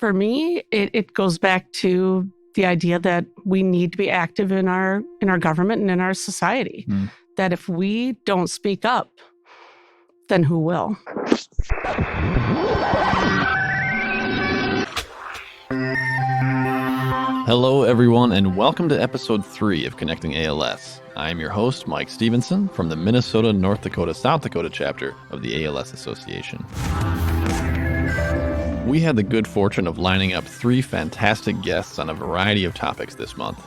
For me, it goes back to the idea that we need to be active in our government and in our society. That if we don't speak up, then who will? Hello, everyone, and welcome to episode 3 of Connecting ALS. I'm your host, Mike Stevenson, from the Minnesota, North Dakota, South Dakota chapter of the ALS Association. We had the good fortune of lining up 3 fantastic guests on a variety of topics this month.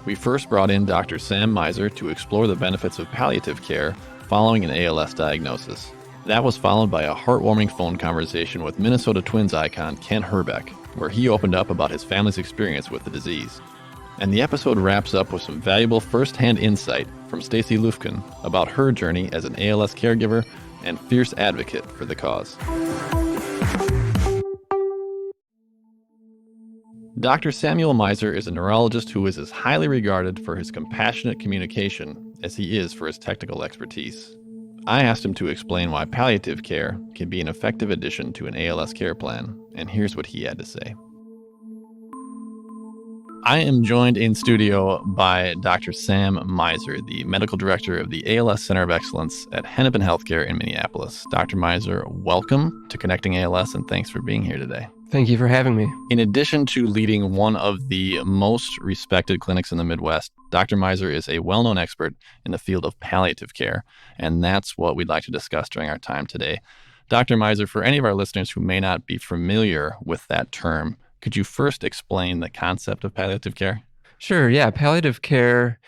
We first brought in Dr. Sam Maiser to explore the benefits of palliative care following an ALS diagnosis. That was followed by a heartwarming phone conversation with Minnesota Twins icon Ken Hrbek, where he opened up about his family's experience with the disease. And the episode wraps up with some valuable first-hand insight from Stacy Lufkin about her journey as an ALS caregiver and fierce advocate for the cause. Dr. Samuel Maiser is a neurologist who is as highly regarded for his compassionate communication as he is for his technical expertise. I asked him to explain why palliative care can be an effective addition to an ALS care plan, and here's what he had to say. I am joined in studio by Dr. Sam Maiser, the medical director of the ALS Center of Excellence at Hennepin Healthcare in Minneapolis. Dr. Maiser, welcome to Connecting ALS, and thanks for being here today. Thank you for having me. In addition to leading one of the most respected clinics in the Midwest, Dr. Maiser is a well-known expert in the field of palliative care, and that's what we'd like to discuss during our time today. Dr. Maiser, for any of our listeners who may not be familiar with that term, could you first explain the concept of palliative care? Sure, yeah. Palliative care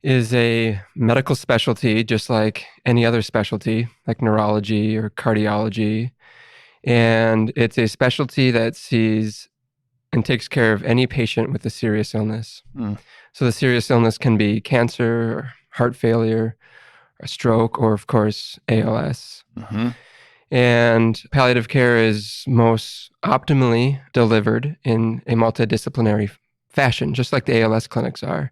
is a medical specialty, just like any other specialty, like neurology or cardiology. And it's a specialty that sees and takes care of any patient with a serious illness. So the serious illness can be cancer, or heart failure, a stroke, or of course, ALS. And palliative care is most optimally delivered in a multidisciplinary fashion, just like the ALS clinics are.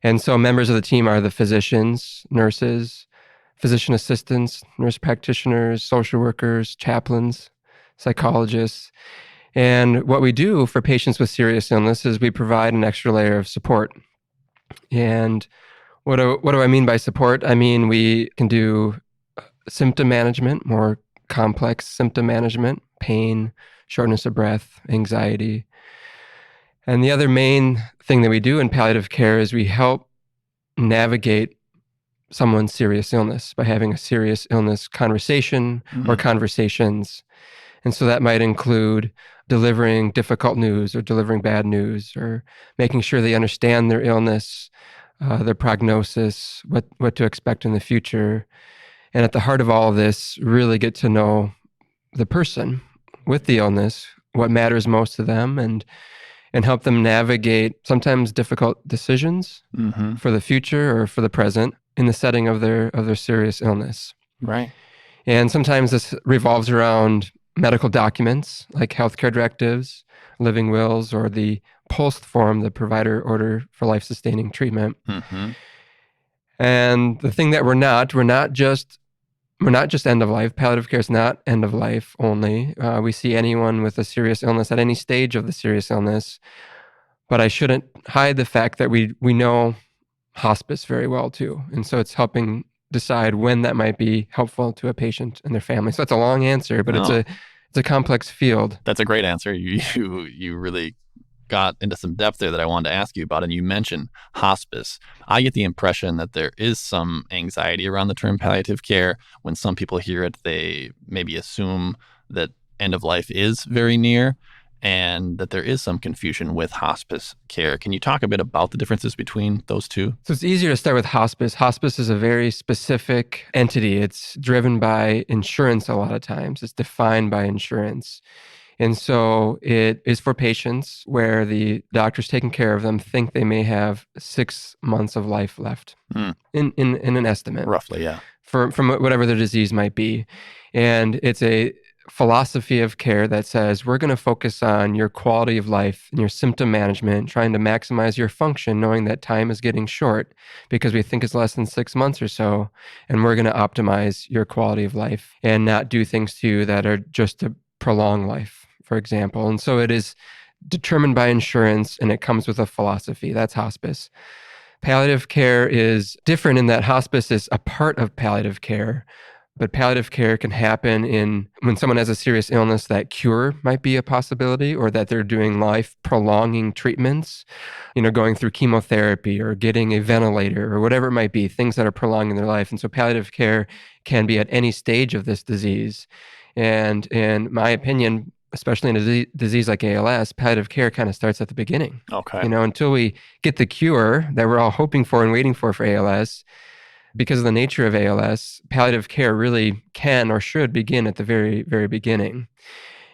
And so members of the team are the physicians, nurses, physician assistants, nurse practitioners, social workers, chaplains, psychologists. And what we do for patients with serious illness is we provide an extra layer of support. And what do I mean by support? I mean, we can do symptom management, more complex symptom management, pain, shortness of breath, anxiety. And the other main thing that we do in palliative care is we help navigate someone's serious illness by having a serious illness conversation or conversations. And so that might include delivering difficult news or delivering bad news or making sure they understand their illness, their prognosis, what to expect in the future. And at the heart of all of this, really get to know the person with the illness, what matters most to them, and help them navigate sometimes difficult decisions for the future or for the present in the setting of their serious illness. Right. And sometimes this revolves around medical documents like healthcare directives, living wills, or the POLST form, the provider order for life-sustaining treatment. And the thing that we're not just end of life. Palliative care is not end of life only. We see anyone with a serious illness at any stage of the serious illness. But I shouldn't hide the fact that we know hospice very well too. And so it's helping decide when that might be helpful to a patient and their family. So it's a long answer, but it's a complex field. That's a great answer. You really got into some depth there that I wanted to ask you about, and you mentioned hospice. I get the impression that there is some anxiety around the term palliative care. When some people hear it, they maybe assume that end of life is very near and that there is some confusion with hospice care. Can you talk a bit about the differences between those two? So it's easier to start with hospice. Hospice is a very specific entity. It's driven by insurance a lot of times. It's defined by insurance. And so it is for patients where the doctors taking care of them think they may have 6 months of life left in an estimate. Roughly, yeah. From whatever their disease might be. And it's a philosophy of care that says we're going to focus on your quality of life and your symptom management, trying to maximize your function, knowing that time is getting short because we think it's less than 6 months or so. And we're going to optimize your quality of life and not do things to you that are just to prolong life. for example. And so it is determined by insurance, and it comes with a philosophy. That's hospice. Palliative care is different in that hospice is a part of palliative care, but palliative care can happen when someone has a serious illness that cure might be a possibility, or that they're doing life-prolonging treatments, going through chemotherapy or getting a ventilator or whatever it might be, things that are prolonging their life. And so palliative care can be at any stage of this disease. And in my opinion, especially in a disease like ALS, palliative care kind of starts at the beginning. Okay. Until we get the cure that we're all hoping for and waiting for ALS, because of the nature of ALS, palliative care really can or should begin at the very, very beginning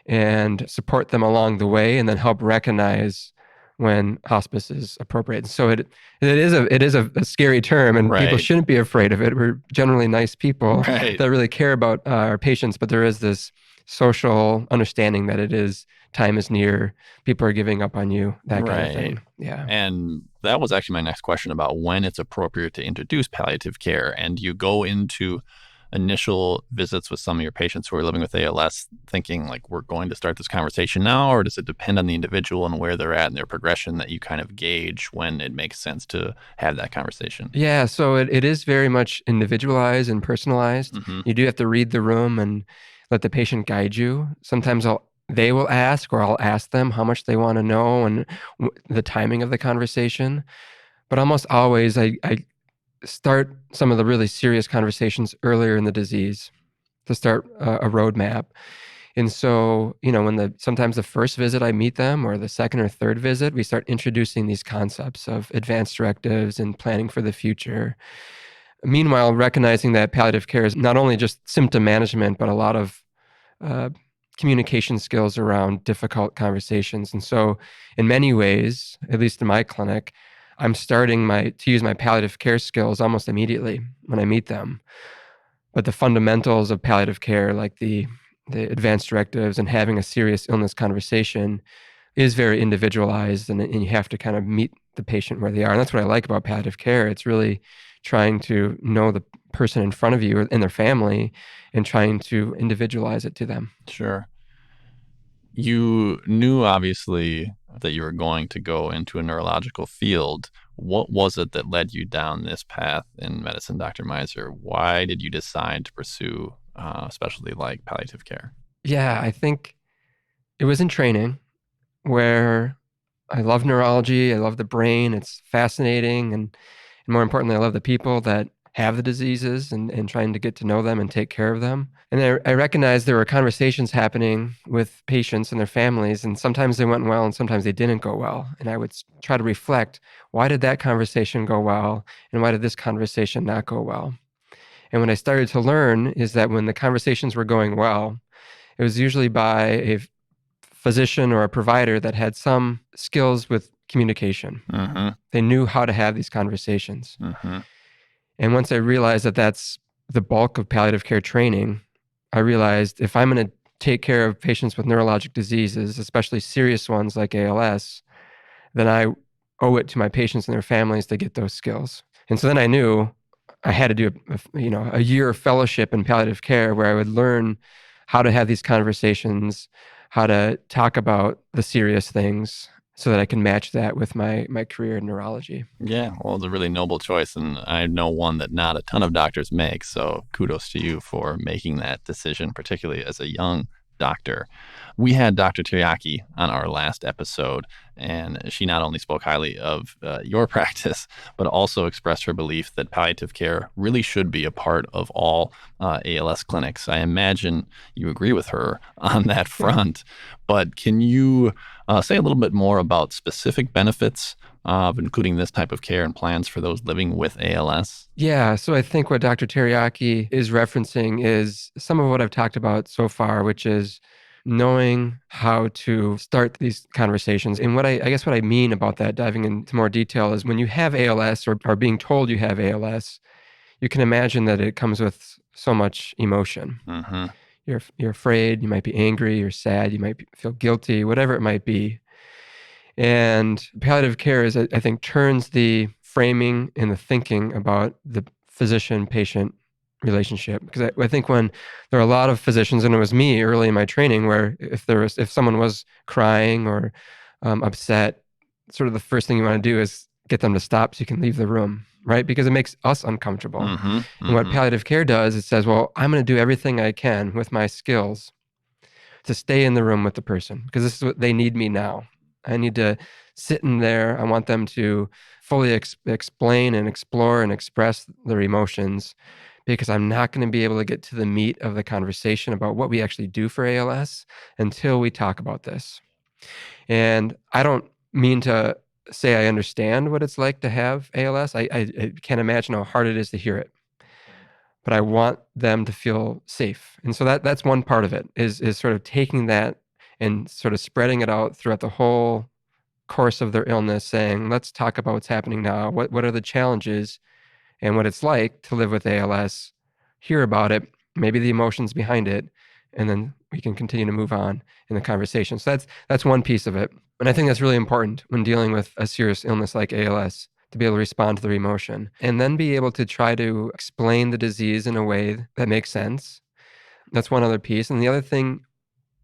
and support them along the way, and then help recognize when hospice is appropriate. So it is a scary term, and people shouldn't be afraid of it. We're generally nice people that really care about our patients, but there is this social understanding that time is near, people are giving up on you, that kind of thing. Yeah. And that was actually my next question about when it's appropriate to introduce palliative care. And you go into initial visits with some of your patients who are living with ALS thinking like, we're going to start this conversation now, or does it depend on the individual and where they're at in their progression that you kind of gauge when it makes sense to have that conversation? Yeah, so it is very much individualized and personalized. Mm-hmm. You do have to read the room and let the patient guide you. Sometimes they will ask, or I'll ask them how much they want to know and the timing of the conversation. But almost always I start some of the really serious conversations earlier in the disease to start a roadmap. And so, sometimes the first visit I meet them, or the second or third visit, we start introducing these concepts of advanced directives and planning for the future. Meanwhile, recognizing that palliative care is not only just symptom management, but a lot of communication skills around difficult conversations. And so in many ways, at least in my clinic, I'm starting to use my palliative care skills almost immediately when I meet them. But the fundamentals of palliative care, like the advanced directives and having a serious illness conversation, is very individualized, and you have to kind of meet the patient where they are. And that's what I like about palliative care. It's really trying to know the person in front of you and their family, and trying to individualize it to them. Sure. You knew, obviously, that you were going to go into a neurological field. What was it that led you down this path in medicine, Dr. Maiser? Why did you decide to pursue a specialty like palliative care? Yeah, I think it was in training, where I love neurology. I love the brain. It's fascinating. And more importantly, I love the people that have the diseases, and trying to get to know them and take care of them. And I recognized there were conversations happening with patients and their families, and sometimes they went well and sometimes they didn't go well. And I would try to reflect, why did that conversation go well, and why did this conversation not go well? And what I started to learn is that when the conversations were going well, it was usually by a physician or a provider that had some skills with communication. Mm-hmm. They knew how to have these conversations. Mm-hmm. And once I realized that that's the bulk of palliative care training, I realized if I'm going to take care of patients with neurologic diseases, especially serious ones like ALS, then I owe it to my patients and their families to get those skills. And so then I knew I had to do a year of fellowship in palliative care, where I would learn how to have these conversations, how to talk about the serious things, so that I can match that with my career in neurology. Yeah, well, it's a really noble choice, and I know one that not a ton of doctors make, so kudos to you for making that decision, particularly as a young doctor. We had Dr. Teriyaki on our last episode, and she not only spoke highly of your practice, but also expressed her belief that palliative care really should be a part of all ALS clinics. I imagine you agree with her on that front, but can you say a little bit more about specific benefits of including this type of care and plans for those living with ALS? Yeah, so I think what Dr. Teriyaki is referencing is some of what I've talked about so far, which is knowing how to start these conversations. And what I mean about that, diving into more detail, is when you have ALS, or are being told you have ALS, you can imagine that it comes with so much emotion. Mm-hmm. You're afraid, you might be angry, you're sad, you might feel guilty, whatever it might be. And palliative care I think, turns the framing and the thinking about the physician-patient relationship. Because I think when there are a lot of physicians, and it was me early in my training, where if someone was crying or upset, sort of the first thing you want to do is get them to stop so you can leave the room, right? Because it makes us uncomfortable. And what palliative care does, it says, well, I'm going to do everything I can with my skills to stay in the room with the person, because this is what they need me now. I need to sit in there. I want them to fully explain and explore and express their emotions, because I'm not going to be able to get to the meat of the conversation about what we actually do for ALS until we talk about this. And I don't mean to say I understand what it's like to have ALS. I can't imagine how hard it is to hear it. But I want them to feel safe. And so that's one part of it, is sort of taking that and sort of spreading it out throughout the whole course of their illness, saying, let's talk about what's happening now. What are the challenges and what it's like to live with ALS? Hear about it, maybe the emotions behind it, and then we can continue to move on in the conversation. So that's one piece of it. And I think that's really important when dealing with a serious illness like ALS, to be able to respond to their emotion and then be able to try to explain the disease in a way that makes sense. That's one other piece. And the other thing,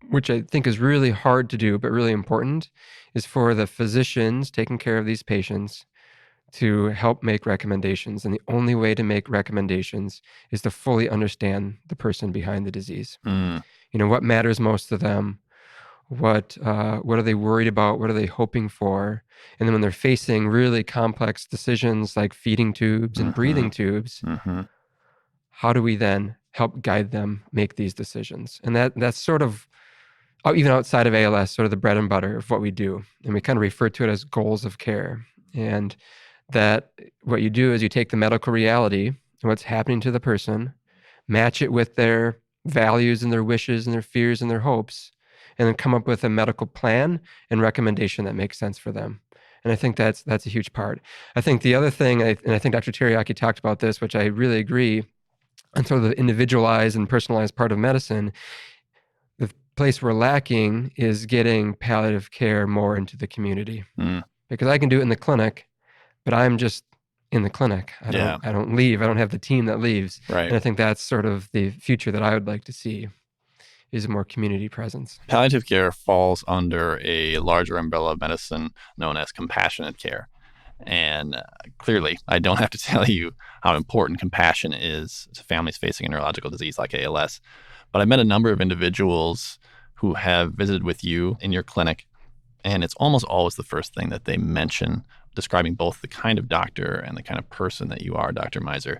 which I think is really hard to do, but really important, is for the physicians taking care of these patients to help make recommendations. And the only way to make recommendations is to fully understand the person behind the disease. What matters most to them? What are they worried about? What are they hoping for? And then when they're facing really complex decisions like feeding tubes and breathing tubes, how do we then help guide them make these decisions? And that's sort of, even outside of ALS, sort of the bread and butter of what we do. And we kind of refer to it as goals of care. And that what you do is you take the medical reality and what's happening to the person, match it with their values and their wishes and their fears and their hopes, and then come up with a medical plan and recommendation that makes sense for them. And I think that's a huge part. I think the other thing, and I think Dr. Teriyaki talked about this, which I really agree, and sort of the individualized and personalized part of medicine, the place we're lacking is getting palliative care more into the community. Because I can do it in the clinic, but I'm just in the clinic. I don't leave. I don't have the team that leaves. Right. And I think that's sort of the future that I would like to see, is a more community presence. Palliative care falls under a larger umbrella of medicine known as compassionate care. And clearly, I don't have to tell you how important compassion is to families facing a neurological disease like ALS. But I've met a number of individuals who have visited with you in your clinic, and it's almost always the first thing that they mention, describing both the kind of doctor and the kind of person that you are, Dr. Maiser.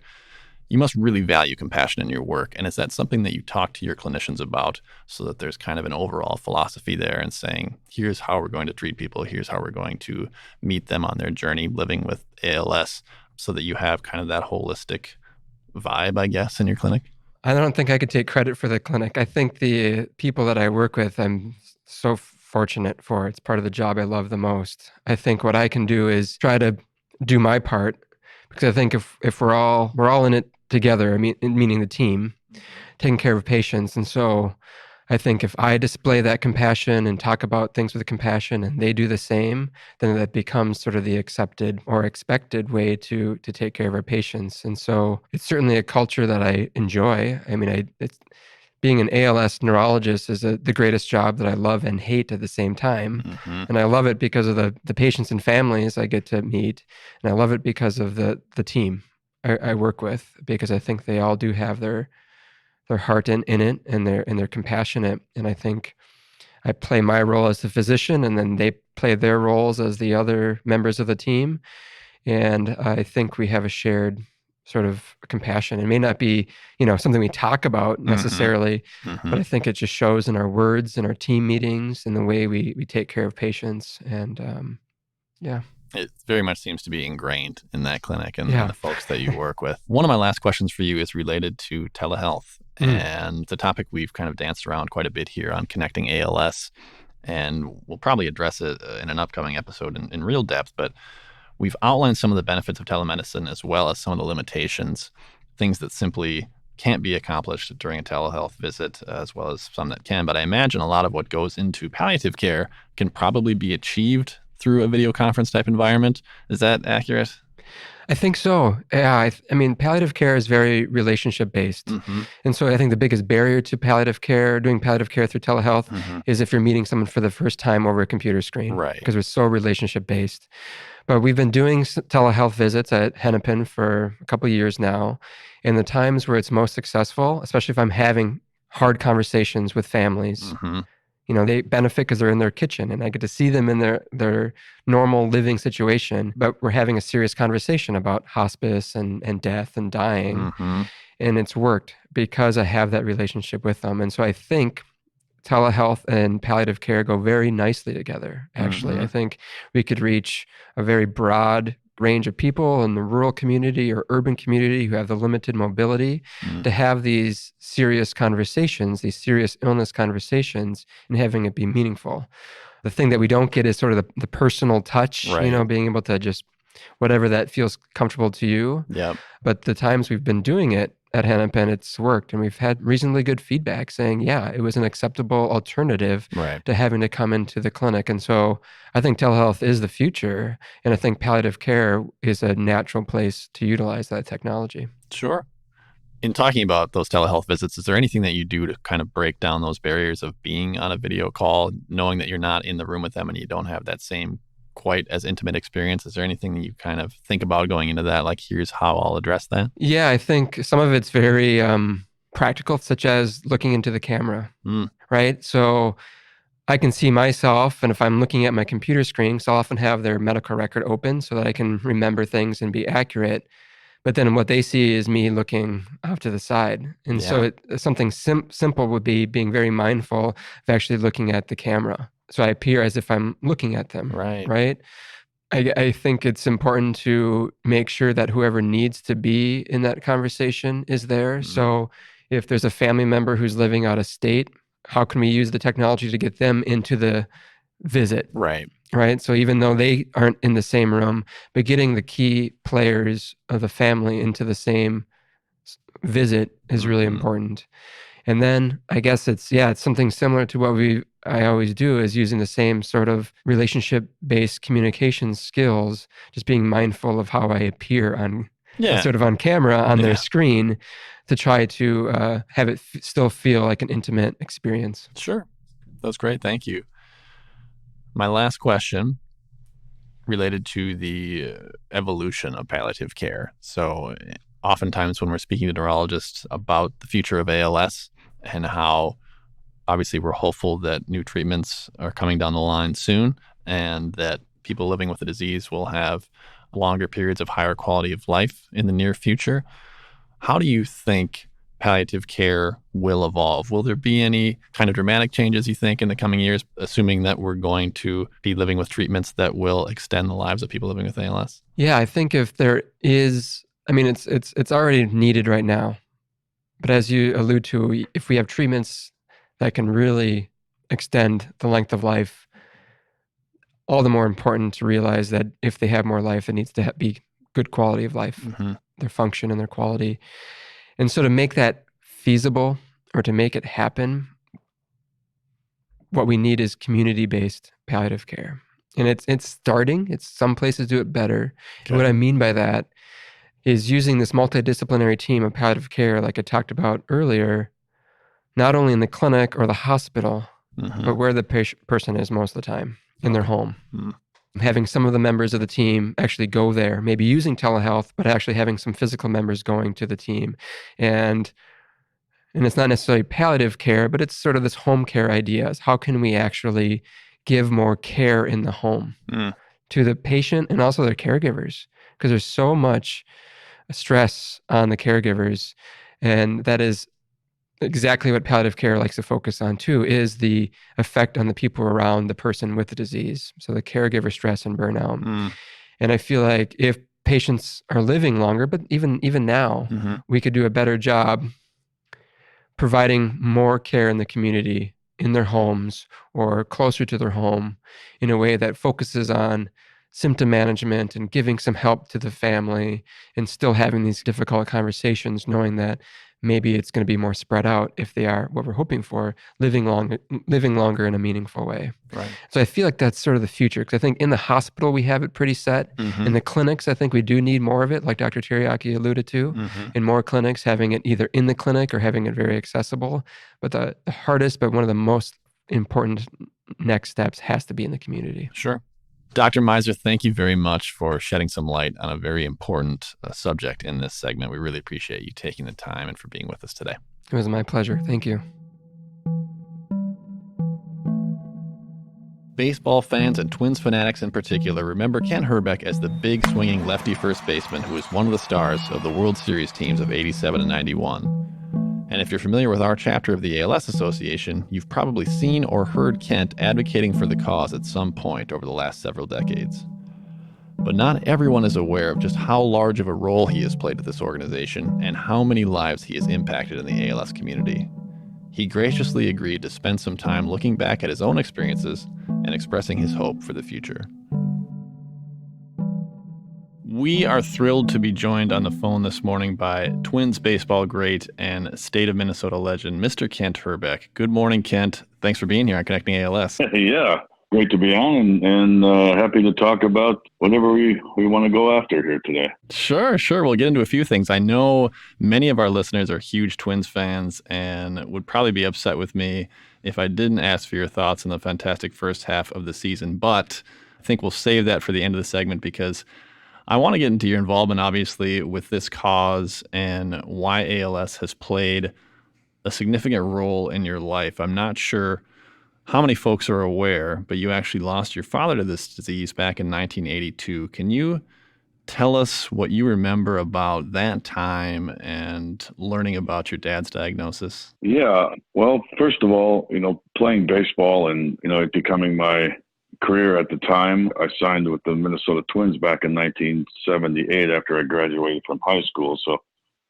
You must really value compassion in your work. And is that something that you talk to your clinicians about, so that there's kind of an overall philosophy there and saying, here's how we're going to treat people, here's how we're going to meet them on their journey living with ALS, so that you have kind of that holistic vibe, I guess, in your clinic? I don't think I could take credit for the clinic. I think the people that I work with, I'm so fortunate for. It's part of the job I love the most. I think what I can do is try to do my part, because I think if we're all in it together, meaning the team, taking care of patients. And so I think if I display that compassion and talk about things with compassion and they do the same, then that becomes sort of the accepted or expected way to take care of our patients. And so it's certainly a culture that I enjoy. Being an ALS neurologist is the greatest job that I love and hate at the same time. And I love it because of the patients and families I get to meet. And I love it because of the team I work with, because I think they all do have their heart in it, and they're compassionate. And I think I play my role as the physician, and then they play their roles as the other members of the team. And I think we have a shared sort of compassion. It may not be, something we talk about necessarily, but I think it just shows in our words, in our team meetings, in the way we take care of patients. And It very much seems to be ingrained in that clinic and the folks that you work with. One of my last questions for you is related to telehealth. And the topic we've kind of danced around quite a bit here on Connecting ALS. And we'll probably address it in an upcoming episode in real depth. But we've outlined some of the benefits of telemedicine, as well as some of the limitations, things that simply can't be accomplished during a telehealth visit, as well as some that can. But I imagine a lot of what goes into palliative care can probably be achieved through a video conference type environment. Is that accurate? I think so. Yeah, I mean, palliative care is very relationship based. Mm-hmm. And so I think the biggest barrier to palliative care, doing palliative care through telehealth, is if you're meeting someone for the first time over a computer screen. Right. Because we're so relationship based. But we've been doing telehealth visits at Hennepin for a couple of years now. And the times where it's most successful, especially if I'm having hard conversations with families, they benefit because they're in their kitchen and I get to see them in their normal living situation, but we're having a serious conversation about hospice and death and dying. And it's worked because I have that relationship with them. And so I think telehealth and palliative care go very nicely together, actually. I think we could reach a very broad range of people in the rural community or urban community who have the limited mobility to have these serious conversations, these serious illness conversations, and having it be meaningful. The thing that we don't get is sort of the personal touch, Right. being able to just, whatever that feels comfortable to you. Yep. But the times we've been doing it at Hennepin, it's worked. And we've had reasonably good feedback saying, yeah, it was an acceptable alternative to having to come into the clinic. And so I think telehealth is the future. And I think palliative care is a natural place to utilize that technology. Sure. In talking about those telehealth visits, is there anything that you do to kind of break down those barriers of being on a video call, knowing that you're not in the room with them and you don't have that same quite as intimate experience? Is there anything that you kind of think about going into that? Like, here's how I'll address that? Yeah, I think some of it's very practical, such as looking into the camera, right? So I can see myself, and if I'm looking at my computer screen, so I'll often have their medical record open so that I can remember things and be accurate. But then what they see is me looking off to the side. And so something simple would be being very mindful of actually looking at the camera. So I appear as if I'm looking at them, right? I think it's important to make sure that whoever needs to be in that conversation is there. So if there's a family member who's living out of state, how can we use the technology to get them into the visit? Right. So even though they aren't in the same room, but getting the key players of the family into the same visit is really important. And then I guess it's something similar to what I always do, is using the same sort of relationship-based communication skills, just being mindful of how I appear on sort of on camera on their screen to try to have it still feel like an intimate experience. Sure. That's great. Thank you. My last question related to the evolution of palliative care. So oftentimes when we're speaking to neurologists about the future of ALS and how obviously we're hopeful that new treatments are coming down the line soon and that people living with the disease will have longer periods of higher quality of life in the near future, how do you think palliative care will evolve? Will there be any kind of dramatic changes, you think, in the coming years, assuming that we're going to be living with treatments that will extend the lives of people living with ALS? Yeah, I think if there is, I mean, it's already needed right now. But as you allude to, if we have treatments that can really extend the length of life, all the more important to realize that if they have more life, it needs to be good quality of life, their function and their quality. And so to make that feasible or to make it happen, what we need is community-based palliative care. And it's starting. Some places do it better. Okay. And what I mean by that is using this multidisciplinary team of palliative care, like I talked about earlier, not only in the clinic or the hospital, but where the person is most of the time, in their home. Having some of the members of the team actually go there, maybe using telehealth, but actually having some physical members going to the team. And it's not necessarily palliative care, but it's sort of this home care ideas. How can we actually give more care in the home to the patient and also their caregivers? Because there's so much stress on the caregivers, and that is exactly what palliative care likes to focus on too, is the effect on the people around the person with the disease. So the caregiver stress and burnout. And I feel like if patients are living longer, but even now, we could do a better job providing more care in the community, in their homes or closer to their home, in a way that focuses on symptom management and giving some help to the family and still having these difficult conversations, knowing that maybe it's going to be more spread out if they are what we're hoping for, living longer in a meaningful way. Right. So I feel like that's sort of the future, because I think in the hospital we have it pretty set. In the clinics, I think we do need more of it, like Dr. Teriyaki alluded to, in more clinics, having it either in the clinic or having it very accessible. But the hardest, but one of the most important next steps has to be in the community. Sure. Dr. Maiser, thank you very much for shedding some light on a very important subject in this segment. We really appreciate you taking the time and for being with us today. It was my pleasure. Thank you. Baseball fans and Twins fanatics in particular remember Ken Hrbek as the big swinging lefty first baseman who was one of the stars of the World Series teams of 87 and 91. And if you're familiar with our chapter of the ALS Association, you've probably seen or heard Kent advocating for the cause at some point over the last several decades. But not everyone is aware of just how large of a role he has played with this organization and how many lives he has impacted in the ALS community. He graciously agreed to spend some time looking back at his own experiences and expressing his hope for the future. We are thrilled to be joined on the phone this morning by Twins baseball great and state of Minnesota legend, Mr. Kent Hrbek. Good morning, Kent. Thanks for being here on Connecting ALS. Yeah, great to be on and happy to talk about whatever we want to go after here today. Sure. We'll get into a few things. I know many of our listeners are huge Twins fans and would probably be upset with me if I didn't ask for your thoughts on the fantastic first half of the season, but I think we'll save that for the end of the segment because I want to get into your involvement, obviously, with this cause and why ALS has played a significant role in your life. I'm not sure how many folks are aware, but you actually lost your father to this disease back in 1982. Can you tell us what you remember about that time and learning about your dad's diagnosis? Yeah, well, first of all, playing baseball and, it becoming my career at the time, I signed with the Minnesota Twins back in 1978 after I graduated from high school. So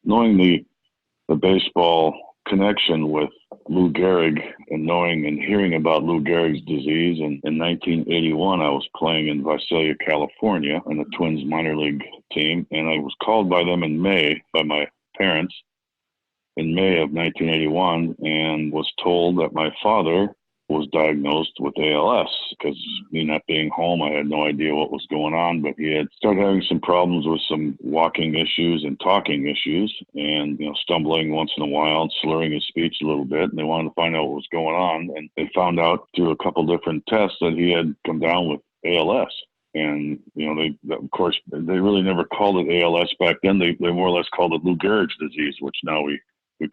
knowing the baseball connection with Lou Gehrig and knowing and hearing about Lou Gehrig's disease, and in 1981 I was playing in Visalia, California on the Twins minor league team, and I was called by them in May, by my parents in May of 1981, and was told that my father was diagnosed with ALS. Because me not being home, I had no idea what was going on, but he had started having some problems with some walking issues and talking issues, and stumbling once in a while and slurring his speech a little bit, and they wanted to find out what was going on, and they found out through a couple different tests that he had come down with ALS. And they, of course, they really never called it ALS back then. They more or less called it Lou Gehrig's disease, which now we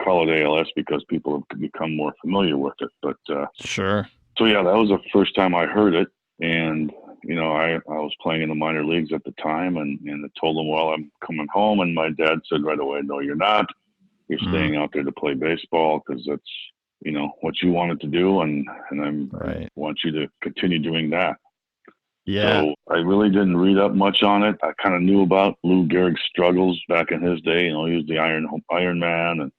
call it ALS because people have become more familiar with it. But sure. So yeah, that was the first time I heard it, and I was playing in the minor leagues at the time, and I told them, well, I'm coming home, and my dad said right away, no, you're not. You're staying out there to play baseball because that's what you wanted to do, and I want you to continue doing that. Yeah. So I really didn't read up much on it. I kind of knew about Lou Gehrig's struggles back in his day. He was the Iron Man and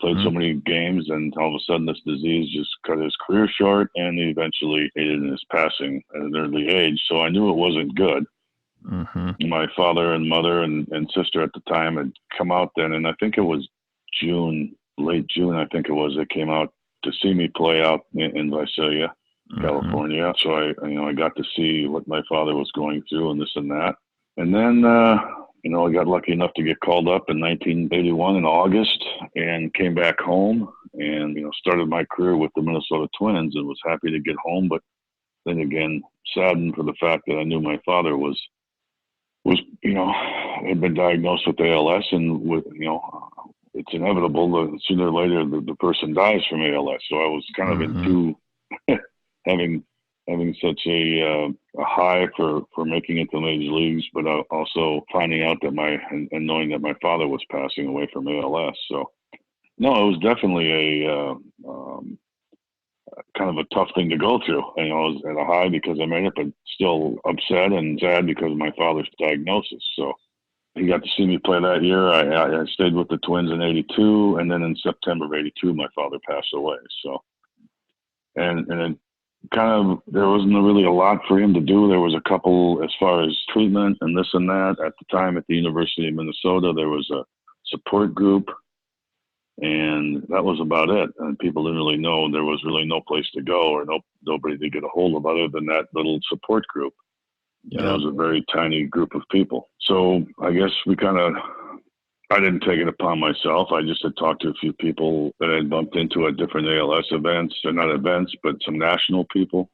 played so many games, and all of a sudden this disease just cut his career short, and he eventually aided in his passing at an early age. So I knew it wasn't good. My father and mother and sister at the time had come out then, and I think it was late June, I think it was, they came out to see me play out in Visalia, California. So I got to see what my father was going through and this and that. And then, I got lucky enough to get called up in 1981 in August and came back home and, started my career with the Minnesota Twins and was happy to get home. But then again, saddened for the fact that I knew my father was had been diagnosed with ALS, and with, it's inevitable that sooner or later the person dies from ALS. So I was kind of into having such a high for making it to the major leagues, but also finding out that and knowing that my father was passing away from ALS. So no, it was definitely a kind of a tough thing to go through. I was at a high because I made it, but still upset and sad because of my father's diagnosis. So he got to see me play that year. I stayed with the Twins in 82, and then in September of 82, my father passed away. So, and then kind of, there wasn't really a lot for him to do. There was a couple as far as treatment and this and that. At the time at the University of Minnesota, there was a support group, And that was about it. And people didn't really know. There was really no place to go or nobody to get a hold of other than that little support group. And it was a very tiny group of people. So I guess I didn't take it upon myself. I just had talked to a few people that I had bumped into at different ALS events, or not events, but some national people.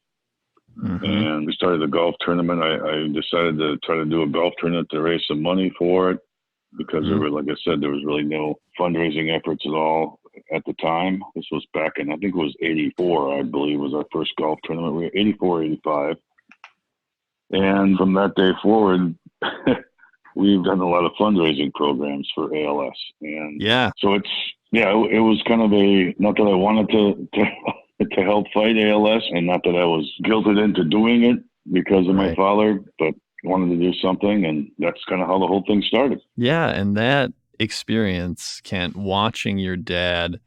Mm-hmm. And we started a golf tournament. I decided to try to do a golf tournament to raise some money for it because there were, like I said, there was really no fundraising efforts at all at the time. This was back in, I think it was 84, I believe, was our first golf tournament. We were 84, 85. And from that day forward, we've done a lot of fundraising programs for ALS. And so it was kind of not that I wanted to help fight ALS, and not that I was guilted into doing it because of my father, but wanted to do something, and that's kind of how the whole thing started. Yeah, and that experience, Kent, watching your dad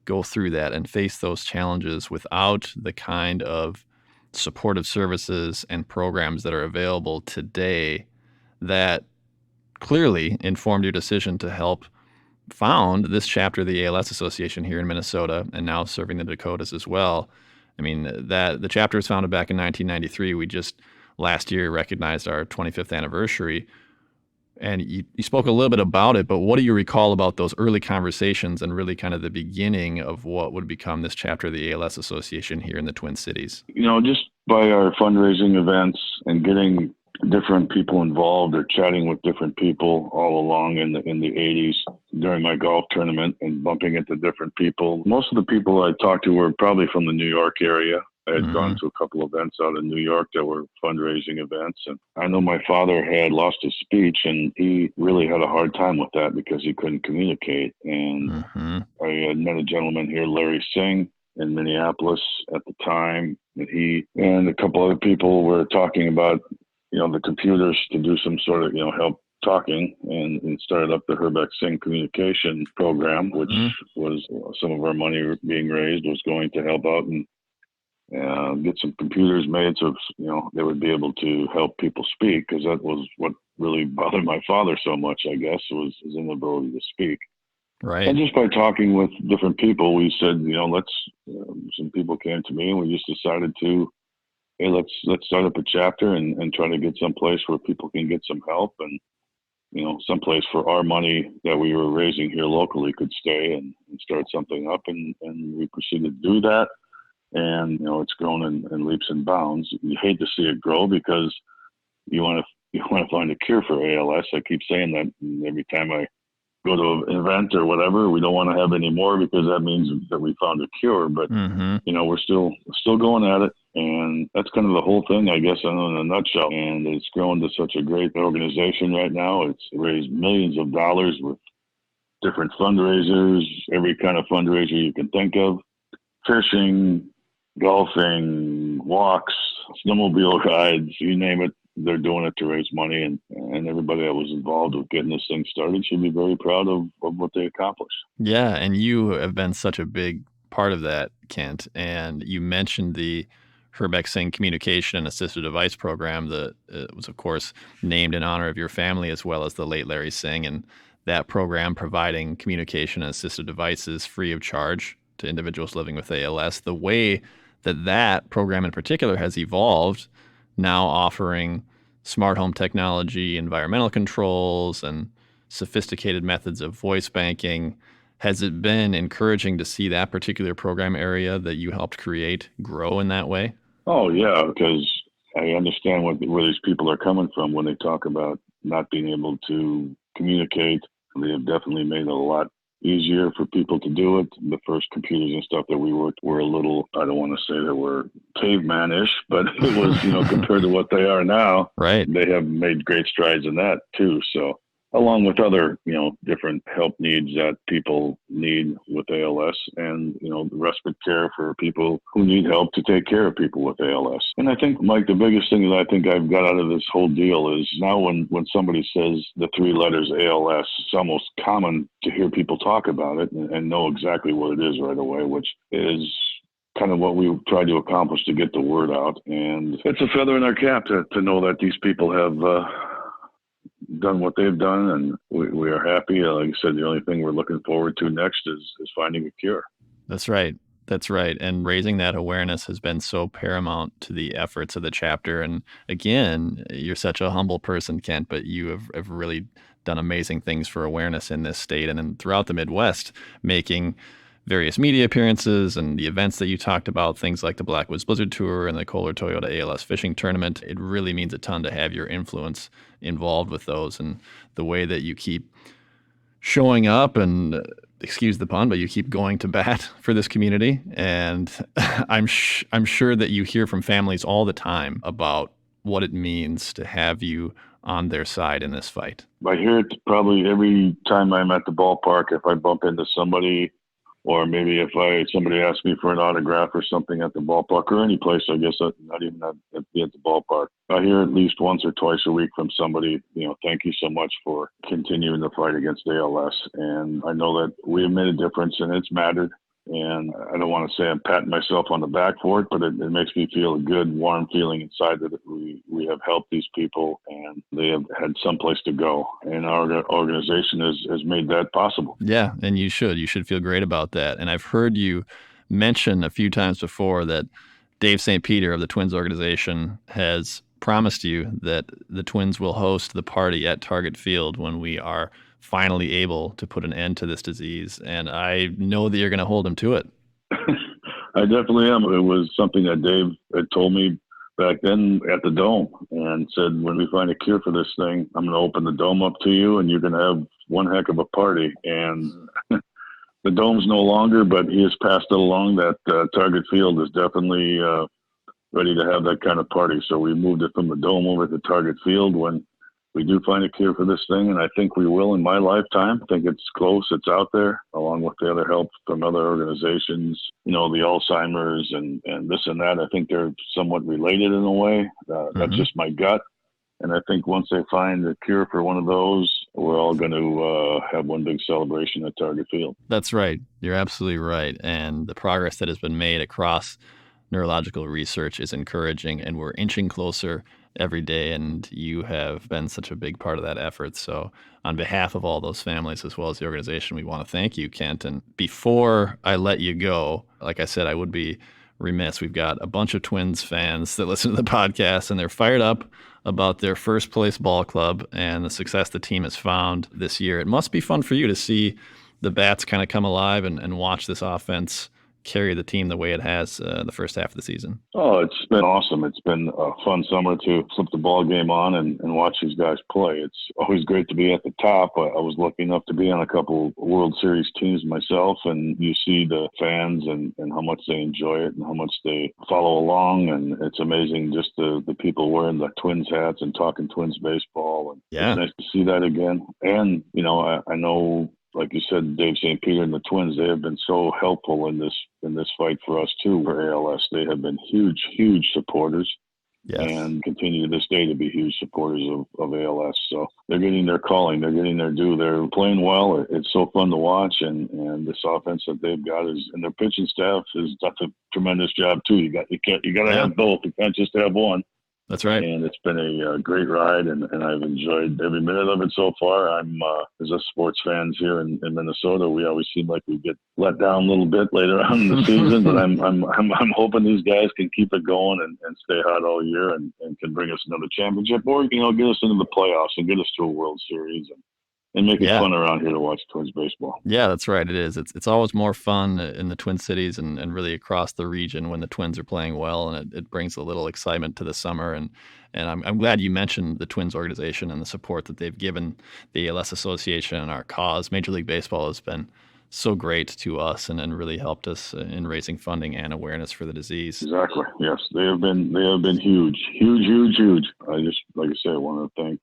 go through that and face those challenges without the kind of supportive services and programs that are available today, that clearly informed your decision to help found this chapter of the ALS Association here in Minnesota, and now serving the Dakotas as well. I mean, that the chapter was founded back in 1993. We just last year recognized our 25th anniversary. And you spoke a little bit about it, but what do you recall about those early conversations and really kind of the beginning of what would become this chapter of the ALS Association here in the Twin Cities? Just by our fundraising events and getting different people involved or chatting with different people all along in the 80s during my golf tournament and bumping into different people. Most of the people I talked to were probably from the New York area. I had gone to a couple of events out in New York that were fundraising events. And I know my father had lost his speech, and he really had a hard time with that because he couldn't communicate. And I had met a gentleman here, Larry Singh, in Minneapolis at the time. And he and a couple other people were talking about the computers to do some sort of, help talking, and started up the Hrbek Singh communication program, which was some of our money being raised was going to help out and get some computers made so, they would be able to help people speak, because that was what really bothered my father so much, I guess, was his inability to speak. Right. And just by talking with different people, we said, some people came to me and we just decided to, hey, let's start up a chapter and try to get someplace where people can get some help, and someplace for our money that we were raising here locally could stay and start something up, and we proceeded to do that. And it's grown in leaps and bounds. You hate to see it grow because you want to find a cure for ALS. I keep saying that every time I go to an event or whatever. We don't want to have any more because that means that we found a cure. But we're still going at it, and that's kind of the whole thing, I guess, in a nutshell. And it's grown to such a great organization right now. It's raised millions of dollars with different fundraisers, every kind of fundraiser you can think of: fishing, golfing, walks, snowmobile rides, you name it. They're doing it to raise money, and everybody that was involved with getting this thing started should be very proud of what they accomplished. Yeah, and you have been such a big part of that, Kent. And you mentioned the Hrbek Singh Communication and Assistive Device Program that was, of course, named in honor of your family as well as the late Larry Singh. And that program providing communication and assistive devices free of charge to individuals living with ALS. The way that program in particular has evolved, now offering smart home technology, environmental controls, and sophisticated methods of voice banking. Has it been encouraging to see that particular program area that you helped create grow in that way? Oh, yeah, because I understand where these people are coming from when they talk about not being able to communicate. They have definitely made it a lot easier for people to do it. The first computers and stuff that we worked were a little, I don't want to say that we're caveman-ish, but it was, compared to what they are now, right? They have made great strides in that too. So along with other, different help needs that people need with ALS, and, the respite care for people who need help to take care of people with ALS. And I think, Mike, the biggest thing that I think I've got out of this whole deal is now when somebody says the three letters ALS, it's almost common to hear people talk about it and know exactly what it is right away, which is kind of what we tried to accomplish to get the word out. And it's a feather in our cap to know that these people have done what they've done, and we are happy. Like I said, the only thing we're looking forward to next is finding a cure. That's right. That's right. And raising that awareness has been so paramount to the efforts of the chapter. And again, you're such a humble person, Kent, but you have really done amazing things for awareness in this state and then throughout the Midwest, making various media appearances and the events that you talked about, things like the Blackwoods Blizzard Tour and the Kohler Toyota ALS Fishing Tournament. It really means a ton to have your influence involved with those, and the way that you keep showing up and, excuse the pun, but you keep going to bat for this community. And I'm sure that you hear from families all the time about what it means to have you on their side in this fight. I hear it probably every time I'm at the ballpark, if I bump into somebody, or maybe if somebody asks me for an autograph or something at the ballpark, or any place, I guess, not even at the ballpark. I hear at least once or twice a week from somebody, thank you so much for continuing the fight against ALS. And I know that we have made a difference and it's mattered. And I don't want to say I'm patting myself on the back for it, but it makes me feel a good, warm feeling inside that we have helped these people and they have had someplace to go. And our organization has made that possible. Yeah, and you should feel great about that. And I've heard you mention a few times before that Dave St. Peter of the Twins organization has promised you that the Twins will host the party at Target Field when we are finally able to put an end to this disease. And I know that you're going to hold him to it. I definitely am. It was something that Dave had told me back then at the Dome and said, when we find a cure for this thing, I'm going to open the Dome up to you and you're going to have one heck of a party. And the Dome's no longer, but he has passed it along that Target Field is definitely ready to have that kind of party. So we moved it from the Dome over to Target Field when we do find a cure for this thing, and I think we will in my lifetime. I think it's close. It's out there, along with the other help from other organizations, the Alzheimer's and this and that. I think they're somewhat related in a way. That's just my gut. And I think once they find a cure for one of those, we're all going to have one big celebration at Target Field. That's right. You're absolutely right. And the progress that has been made across neurological research is encouraging, and we're inching closer every day, and you have been such a big part of that effort. So on behalf of all those families as well as the organization, we want to thank you, Kent. And before I let you go, like I said, I would be remiss. We've got a bunch of Twins fans that listen to the podcast, and they're fired up about their first place ball club and the success the team has found this year. It must be fun for you to see the bats kind of come alive and watch this offense carry the team the way it has the first half of the season. Oh, it's been awesome. It's been a fun summer to flip the ball game on and watch these guys play. It's always great to be at the top. I was lucky enough to be on a couple World Series teams myself, and you see the fans and how much they enjoy it and how much they follow along. And it's amazing just the people wearing the Twins hats and talking Twins baseball. And yeah, it's nice to see that again. And, I know, like you said, Dave St. Peter and the Twins, they have been so helpful in this fight for us too, for ALS. They have been huge supporters. Yes. And continue to this day to be huge supporters of ALS. So they're getting their calling, they're getting their due. They're playing well. It's so fun to watch, and this offense that they've got and their pitching staff has done a tremendous job too. You got to have both. You can't just have one. That's right. And it's been a great ride, and I've enjoyed every minute of it so far. I'm, as us sports fans here in Minnesota, we always seem like we get let down a little bit later on in the season, but I'm hoping these guys can keep it going and stay hot all year and can bring us another championship, or, get us into the playoffs and get us to a World Series and make it fun around here to watch Twins baseball. Yeah, that's right. It is. It's always more fun in the Twin Cities and really across the region when the Twins are playing well, and it brings a little excitement to the summer. And I'm glad you mentioned the Twins organization and the support that they've given the ALS Association and our cause. Major League Baseball has been so great to us and really helped us in raising funding and awareness for the disease. Exactly. Yes, they have been huge. I just, like I say, I want to thank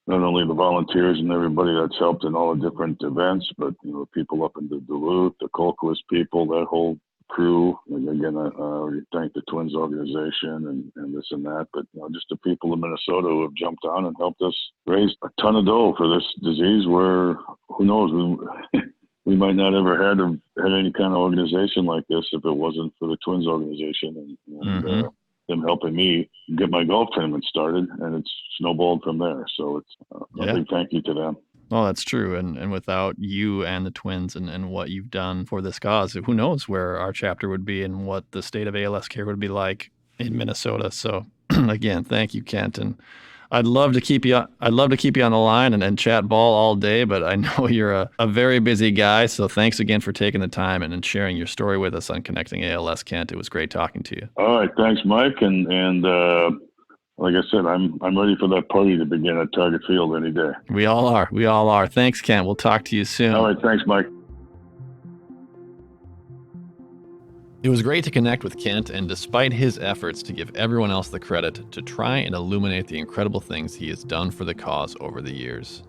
not only the volunteers and everybody that's helped in all the different events, but the people up in the Duluth, the Colquist people, that whole crew. And again, I thank the Twins organization and this and that, but just the people in Minnesota who have jumped on and helped us raise a ton of dough for this disease. Where who knows, we might not ever had any kind of organization like this if it wasn't for the Twins organization and them helping me get my golf tournament started, and it's snowballed from there. So it's a big thank you to them. Well, that's true. And without you and the twins and what you've done for this cause, who knows where our chapter would be and what the state of ALS care would be like in Minnesota. So again, thank you, Kent. And I'd love to keep you on the line and chat ball all day, but I know you're a very busy guy. So thanks again for taking the time and sharing your story with us on Connecting ALS, Kent. It was great talking to you. All right. Thanks, Mike. And like I said, I'm ready for that party to begin at Target Field any day. We all are. Thanks, Kent. We'll talk to you soon. All right. Thanks, Mike. It was great to connect with Kent, and despite his efforts to give everyone else the credit, to try and illuminate the incredible things he has done for the cause over the years.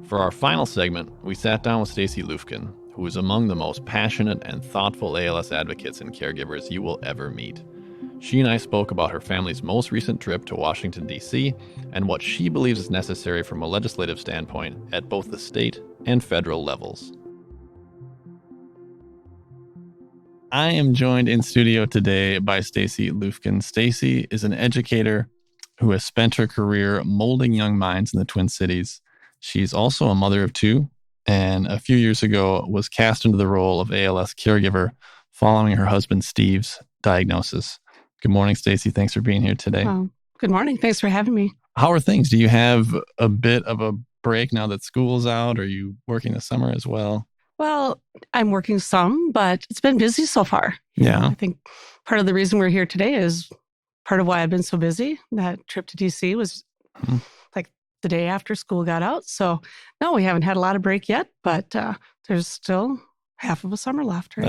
For our final segment, we sat down with Stacy Lufkin, who is among the most passionate and thoughtful ALS advocates and caregivers you will ever meet. She and I spoke about her family's most recent trip to Washington, D.C., and what she believes is necessary from a legislative standpoint at both the state and federal levels. I am joined in studio today by Stacy Lufkin. Stacy is an educator who has spent her career molding young minds in the Twin Cities. She's also a mother of two, and a few years ago was cast into the role of ALS caregiver following her husband Steve's diagnosis. Good morning, Stacy. Thanks for being here today. Good morning. Thanks for having me. How are things? Do you have a bit of a break now that school's out? Are you working this summer as well? Well, I'm working some, but it's been busy so far. Yeah. I think part of the reason we're here today is part of why I've been so busy. That trip to DC was like the day after school got out. So no, we haven't had a lot of break yet, but there's still half of a summer left, right?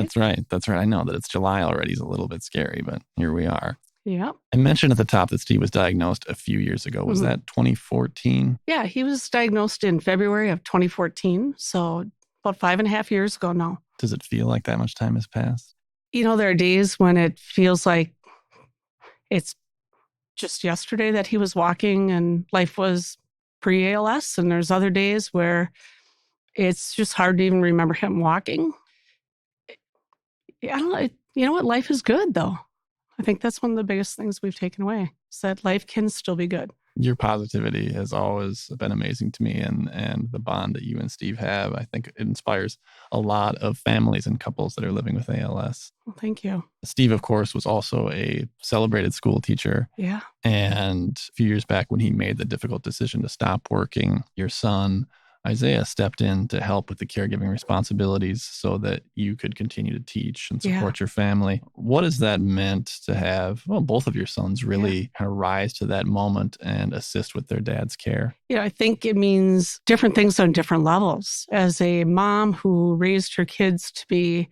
That's right. I know that it's July already is a little bit scary, but here we are. Yeah. I mentioned at the top that Steve was diagnosed a few years ago. Was that 2014? Yeah, he was diagnosed in February of 2014. So about 5.5 years ago now. Does it feel like that much time has passed? You know, there are days when it feels like it's just yesterday that he was walking and life was pre-ALS. And there's other days where it's just hard to even remember him walking. I don't know. You know what? Life is good, though. I think that's one of the biggest things we've taken away, is that life can still be good. Your positivity has always been amazing to me, and the bond that you and Steve have, I think it inspires a lot of families and couples that are living with ALS. Well, thank you. Steve, of course, was also a celebrated school teacher. Yeah. And a few years back when he made the difficult decision to stop working, your son, Isaiah, stepped in to help with the caregiving responsibilities so that you could continue to teach and support your family. What has that meant to have, both of your sons really kind of rise to that moment and assist with their dad's care? I think it means different things on different levels. As a mom who raised her kids to be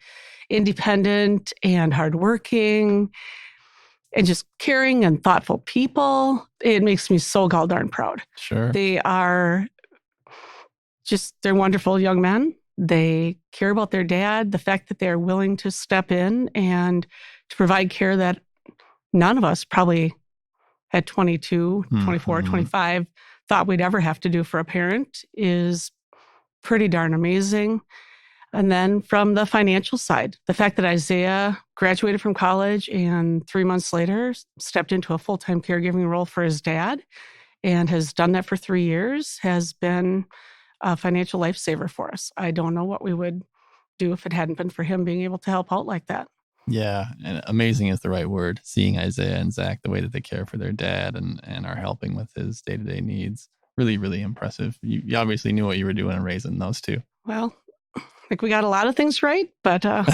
independent and hardworking and just caring and thoughtful people, it makes me so gall-darn proud. Sure. They're wonderful young men. They care about their dad, the fact that they're willing to step in and to provide care that none of us probably at 22, 24, 25 thought we'd ever have to do for a parent is pretty darn amazing. And then from the financial side, the fact that Isaiah graduated from college and 3 months later stepped into a full-time caregiving role for his dad and has done that for 3 years has been a financial lifesaver for us. I don't know what we would do if it hadn't been for him being able to help out like that. Yeah, and amazing is the right word. Seeing Isaiah and Zach, the way that they care for their dad and are helping with his day-to-day needs. Really, really impressive. You obviously knew what you were doing in raising those two. Well, I think we got a lot of things right, but of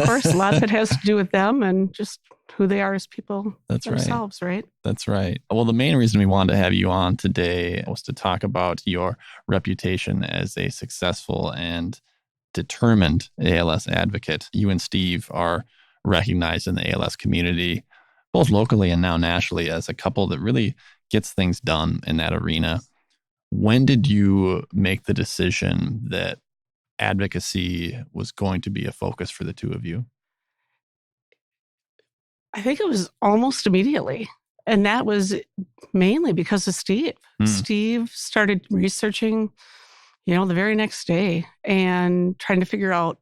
course, a lot of it has to do with them and just who they are as people themselves, right? That's right. Well, the main reason we wanted to have you on today was to talk about your reputation as a successful and determined ALS advocate. You and Steve are recognized in the ALS community, both locally and now nationally, as a couple that really gets things done in that arena. When did you make the decision that advocacy was going to be a focus for the two of you? I think it was almost immediately. And that was mainly because of Steve. Steve started researching, the very next day and trying to figure out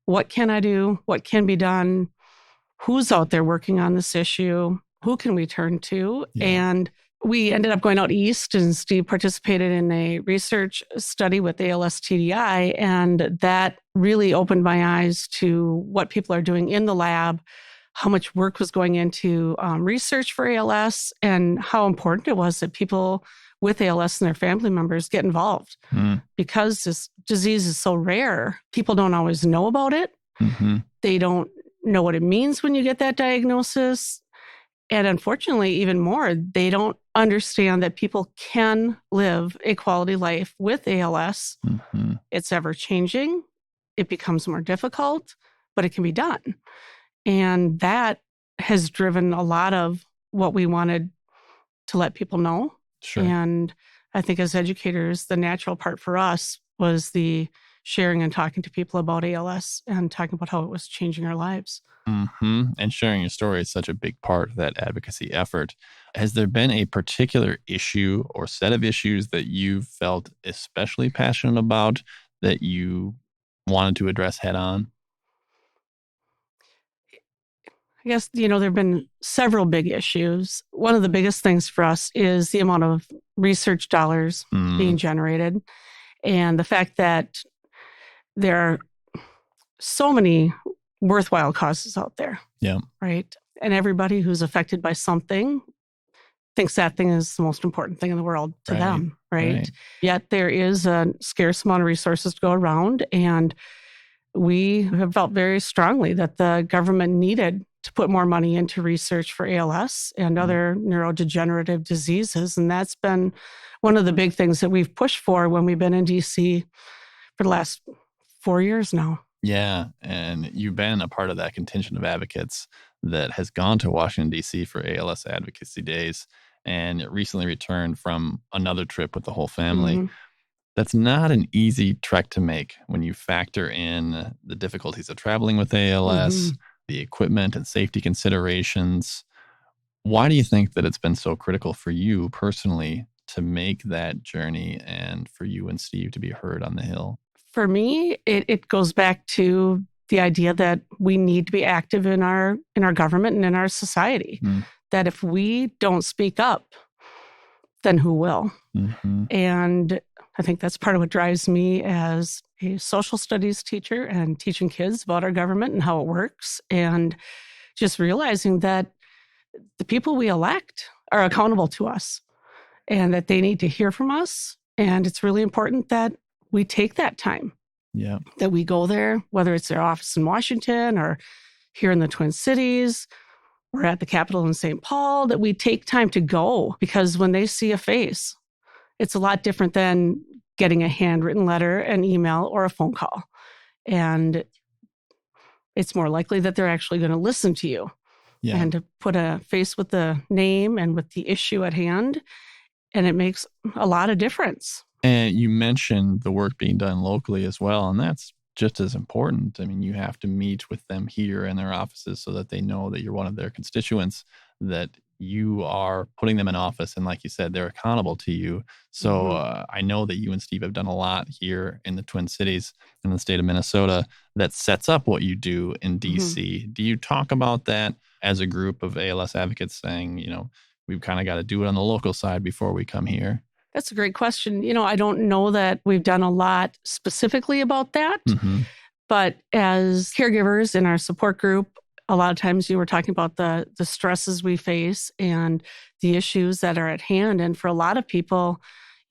what can I do, what can be done, who's out there working on this issue. who can we turn to? Yeah. And we ended up going out east, and Steve participated in a research study with ALS TDI, and that really opened my eyes to what people are doing in the lab, how much work was going into research for ALS, and how important it was that people with ALS and their family members get involved. Because this disease is so rare, people don't always know about it. They don't know what it means when you get that diagnosis. And unfortunately, even more, they don't understand that people can live a quality life with ALS. It's ever changing. It becomes more difficult, but it can be done. And that has driven a lot of what we wanted to let people know. Sure. And I think as educators, the natural part for us was the sharing and talking to people about ALS and talking about how it was changing our lives. And sharing your story is such a big part of that advocacy effort. Has there been a particular issue or set of issues that you felt especially passionate about that you wanted to address head on? I guess, there have been several big issues. One of the biggest things for us is the amount of research dollars being generated, and the fact that there are so many worthwhile causes out there. Yeah. Right. And everybody who's affected by something thinks that thing is the most important thing in the world to them. Right. Yet there is a scarce amount of resources to go around. And we have felt very strongly that the government needed to put more money into research for ALS and other neurodegenerative diseases. And that's been one of the big things that we've pushed for when we've been in DC for the last 4 years now. Yeah. And you've been a part of that contingent of advocates that has gone to Washington, D.C. for ALS Advocacy Days and recently returned from another trip with the whole family. That's not an easy trek to make when you factor in the difficulties of traveling with ALS, the equipment and safety considerations. Why do you think that it's been so critical for you personally to make that journey and for you and Steve to be heard on the Hill? For me, it goes back to the idea that we need to be active in our government and in our society. That if we don't speak up, then who will? And I think that's part of what drives me as a social studies teacher and teaching kids about our government and how it works, and just realizing that the people we elect are accountable to us and that they need to hear from us. And it's really important that we take that time, that we go there, whether it's their office in Washington or here in the Twin Cities or at the Capitol in St. Paul, that we take time to go, because when they see a face, it's a lot different than getting a handwritten letter, an email, or a phone call. And it's more likely that they're actually going to listen to you and to put a face with the name and with the issue at hand. And it makes a lot of difference. And you mentioned the work being done locally as well, and that's just as important. I mean, you have to meet with them here in their offices so that they know that you're one of their constituents, that you are putting them in office. And like you said, they're accountable to you. So I know that you and Steve have done a lot here in the Twin Cities in the state of Minnesota that sets up what you do in DC. Do you talk about that as a group of ALS advocates saying, we've kind of got to do it on the local side before we come here? That's a great question. I don't know that we've done a lot specifically about that, but as caregivers in our support group, a lot of times you were talking about the stresses we face and the issues that are at hand. And for a lot of people,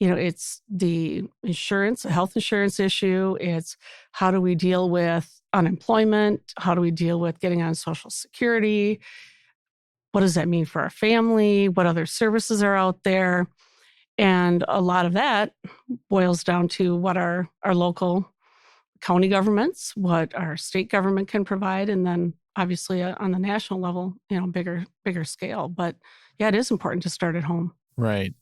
it's the insurance, the health insurance issue. It's how do we deal with unemployment? How do we deal with getting on Social Security? What does that mean for our family? What other services are out there? And a lot of that boils down to what our local county governments, what our state government can provide, and then obviously on the national level, bigger scale. But yeah, it is important to start at home. Right.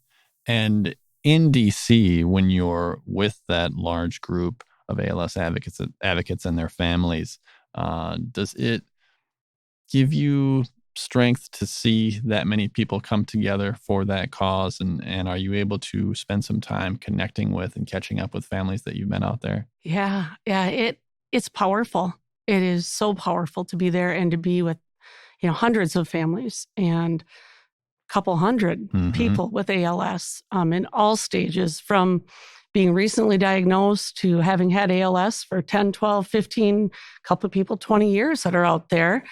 And in DC, when you're with that large group of ALS advocates and their families, does it give you strength to see that many people come together for that cause? And are you able to spend some time connecting with and catching up with families that you've met out there? Yeah. It's powerful. It is so powerful to be there and to be with, hundreds of families and a couple hundred people with ALS in all stages, from being recently diagnosed to having had ALS for 10, 12, 15, a couple of people, 20 years that are out there.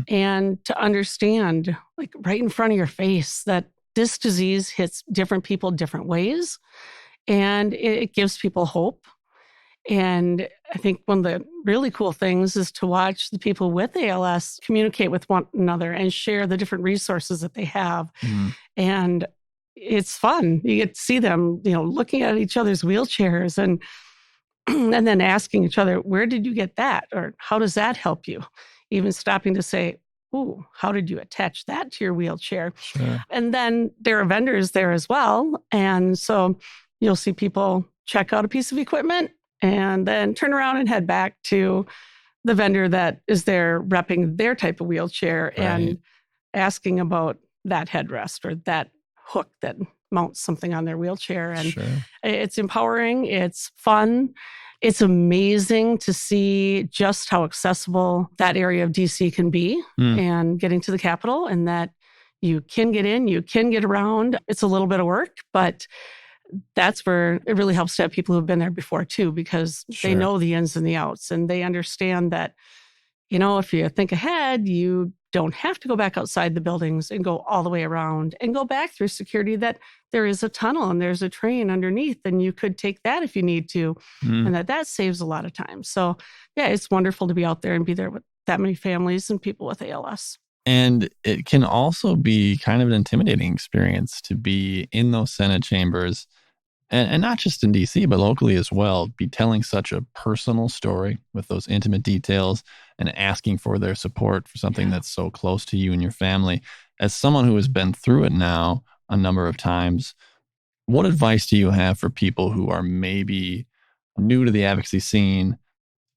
And to understand, like right in front of your face, that this disease hits different people different ways. And it gives people hope. And I think one of the really cool things is to watch the people with ALS communicate with one another and share the different resources that they have. And it's fun. You get to see them, looking at each other's wheelchairs and and then asking each other, where did you get that? Or how does that help you? Even stopping to say, ooh, how did you attach that to your wheelchair? Sure. And then there are vendors there as well. And so you'll see people check out a piece of equipment and then turn around and head back to the vendor that is there repping their type of wheelchair and asking about that headrest or that hook that mounts something on their wheelchair. And it's empowering. It's fun. It's amazing to see just how accessible that area of DC can be and getting to the Capitol, and that you can get in, you can get around. It's a little bit of work, but that's where it really helps to have people who've been there before too, because they know the ins and the outs, and they understand that, if you think ahead, you don't have to go back outside the buildings and go all the way around and go back through security, that there is a tunnel and there's a train underneath, and you could take that if you need to, and that saves a lot of time. So yeah, it's wonderful to be out there and be there with that many families and people with ALS. And it can also be kind of an intimidating experience to be in those Senate chambers, and not just in DC, but locally as well, be telling such a personal story with those intimate details and asking for their support for something that's so close to you and your family. As someone who has been through it now a number of times, what advice do you have for people who are maybe new to the advocacy scene